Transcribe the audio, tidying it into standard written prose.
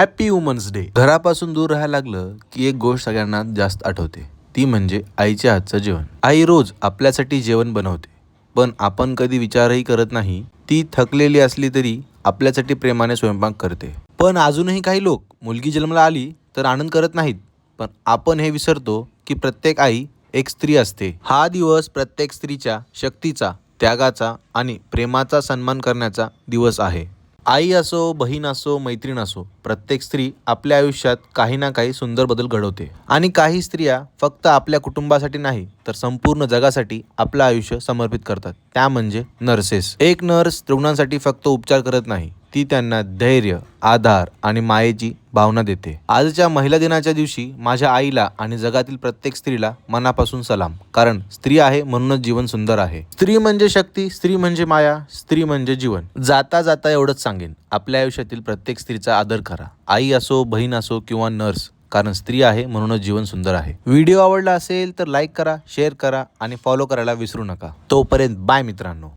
Happy women's day. घरापासून दूर राहायला लागलं की एक गोष्ट सगळ्यांना जास्त आठवते, ती म्हणजे आईच्या हातचं जेवण. आई रोज आपल्यासाठी जेवण बनवते, पण आपण कधी विचारही करत नाही ती थकलेली असली तरी आपल्यासाठी प्रेमाने स्वयंपाक करते. पण अजूनही काही लोक मुलगी जन्माला आली तर आनंद करत नाहीत. पण आपण हे विसरतो की प्रत्येक आई एक स्त्री असते. हा दिवस प्रत्येक स्त्रीच्या शक्तीचा, त्यागाचा आणि प्रेमाचा सन्मान करण्याचा दिवस आहे. आई असो, बहीण असो, मैत्रीण असो, प्रत्येक स्त्री आपल्या आयुष्यात काही ना काही सुंदर बदल घडवते. आणि काही स्त्रिया फक्त आपल्या कुटुंबासाठी नाही तर संपूर्ण जगासाठी आपलं आयुष्य समर्पित करतात. त्या म्हणजे नर्सेस. एक नर्स रुग्णांसाठी फक्त उपचार करत नाही, ती त्यांना धैर्य, आधार आणि मायेची भावना देते. आजच्या महिला दिनाच्या दिवशी माझ्या आईला आणि जगातील प्रत्येक स्त्रीला मनापासून सलाम. कारण स्त्री आहे म्हणूनच जीवन सुंदर आहे. स्त्री म्हणजे शक्ती, स्त्री म्हणजे माया, स्त्री म्हणजे जीवन. जाता जाता एवढंच सांगेन, आपल्या आयुष्यातील प्रत्येक स्त्रीचा आदर करा. आई असो, बहीण असो किंवा नर्स, कारण स्त्री आहे म्हणूनच जीवन सुंदर आहे. व्हिडिओ आवडला असेल तर लाईक करा, शेअर करा आणि फॉलो करायला विसरू नका. तोपर्यंत बाय मित्रांनो.